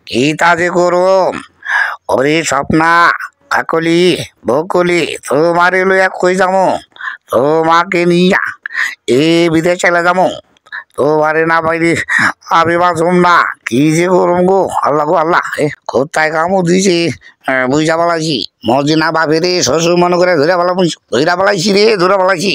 কি তাজে গরম ওরে স্বপ্না কাকলি বকুলি তোমারে লইয়া কই যামো তোমাকে নিয়া বিদেশ চলে যাবো তোমারে না পাইলে আমি বাঁচুম না কি যে গরম গো আল্লাহ গো আল্লাহ কোথায় কামু দিয়েছি বুঝা পালাইছি মজিনা বাপে রে শ্বশুর মনে করে ধরে পালাইছি রে ধরে পালাইছি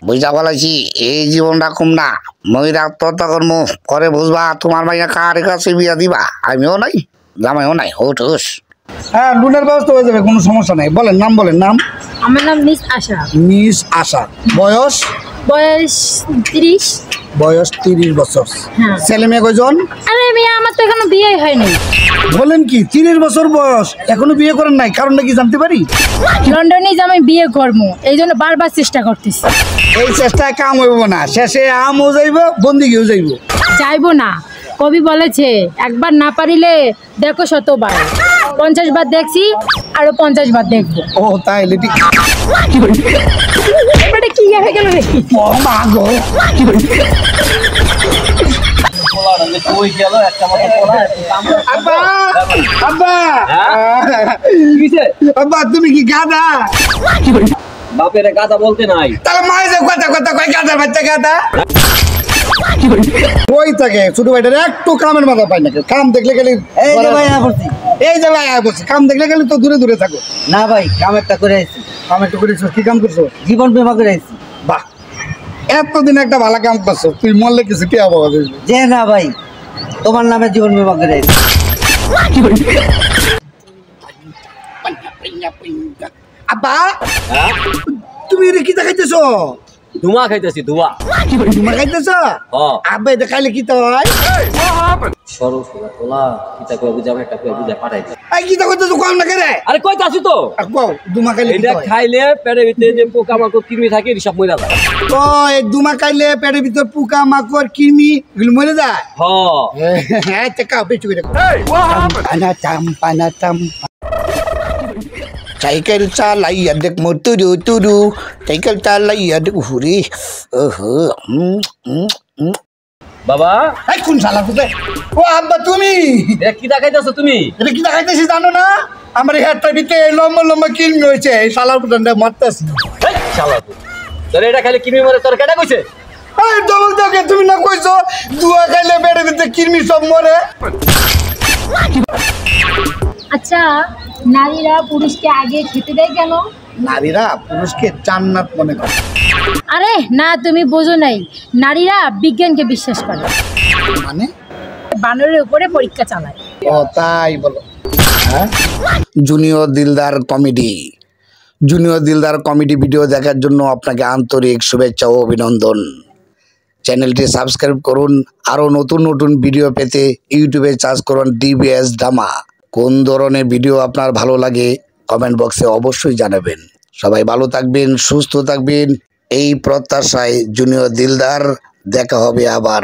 বুঝা পালাইছি এই জীবনটা কম না মহিলা আত্মহত্যা কর্ম করে বুঝবা তোমার মাইয়া কার কাছে বিয়া দিবা আমিও নাই জামাইও নাই হোট হোস হ্যাঁ লোনের ব্যবস্থা হয়ে যাবে কোনো সমস্যা নাই বলেন নাম আমার নাম মিস আশা। মিস আশা বয়স বয়স 30। বয়স 30 বছর হ্যাঁ। ছেলে মেয়ে কয়জন? আরে মেয়ে আমার তো এখনো বিয়ে হয়নি। বলেন কি 30 বছর বয়স এখনো বিয়ে করেন নাই কারণটা কি জানতে পারি? লন্ডনে যে আমি বিয়ে করবো এই জন্য বারবার চেষ্টা করতেছি। এই চেষ্টায় কাম হইব না শেষে আমও যাইব বন্দিগিও যাইব। যাইবো না কবি বলেছে একবার না পারিলে দেখো 100 বার 50 বার দেখছি আরো 50 বার দেখবো। ও তাই লিটি এবারে কি হয়ে গেল রে ও মা গো কি হইছে আব্বা আব্বা আব্বা তুমি কি গাদা? বাপের গাদা বলতে নাই তাহলে মায়ে যে কথা কয় গাদার বাচ্চা গাদা ওই থাকে ছোট ভাইটার একটু কামের মাথা পাই না কাম দেখলে গেলে এই যে ভাই বলছি এই যে ভাই বলছি কাম দেখলে গেলে তো দূরে দূরে থাকো। না ভাই কাম একটা করে আইছি। কাম একটু করেছো কি কাম করছো? জীবন বীমা করে আইছি। বাহ এতদিন একটা ভালো কাম করছো তুই মরলে কিছু কে পাওয়া যাবে যে না ভাই তোমার নামে জীবন বীমা করে আইছি। আব্বা তুমি রে কি দেখাইতেছো? ধুমা খাইতেছি ধুমা তোমার খাইতেছো? আব্বা এটা খাইলে কি তো হয়? সরল সোজা তোলা কিতা কই বুঝাবে একটা কই বুঝা পাঠাই দে এই কি দেখাইতেছো কোন না করে? আরে কইতাছি তো আব্বা দুমা খাইলে কি এটা হয়? খাইলে পেটের ভিতরে যে পোকা মাকড় কৃমি থাকে সব মরে যায়। তো এই দুমা খাইলে পেটের ভিতর পোকা মাকড় কৃমি এগুলো মরে যায়? হ্যাঁ টাকা বেচু করে পানাতাম সাইকেল চালাইয়া দেখ মোর তুরু সাইকেল চালাইয়া দেখ হুরি বাবা এই কোন শালা কুতে? ও আব্বা তুমি এটা কি দেখাইতেছো তুমি? এটা কি দেখাইতেছি জানো না? আমার হেডটার ভিতরে লম্বা লম্বা কৃমি হয়েছে এই শালার পুটানটা মারতেছি। এই শালা তোর এটা খাইলে কৃমি মরে তোর কেডা কইছে? এই ডবল দেখে তুমি না কইছো দুয়া খাইলে পেটের ভিতরে কৃমি সব মরে। আচ্ছা নারীরা পুরুষকে আগে খেতে দেয় কেন? নারীরা পুরুষকে জান্নাত মনে করে। আরে না তুমি বোঝো নাই নারীরা বিজ্ঞানকে বিশ্বাস করে মানে বানরের উপরে পরীক্ষা চালায়। ও তাই বলো। জুনিয়র দিলদার কমেডি ভিডিও দেখার জন্য আপনাকে আন্তরিক শুভেচ্ছা ও অভিনন্দন। চ্যানেলটি সাবস্ক্রাইব করুন। আরও নতুন নতুন ভিডিও পেতে ইউটিউবে সার্চ করুন ডিবিএস ড্রামা। কোন ধরনের ভিডিও আপনার ভালো লাগে কমেন্ট বক্সে অবশ্যই জানাবেন। সবাই ভালো থাকবেন সুস্থ থাকবেন এই প্রত্যাশায় জুনিয়র দিলদার দেখা হবে আবার।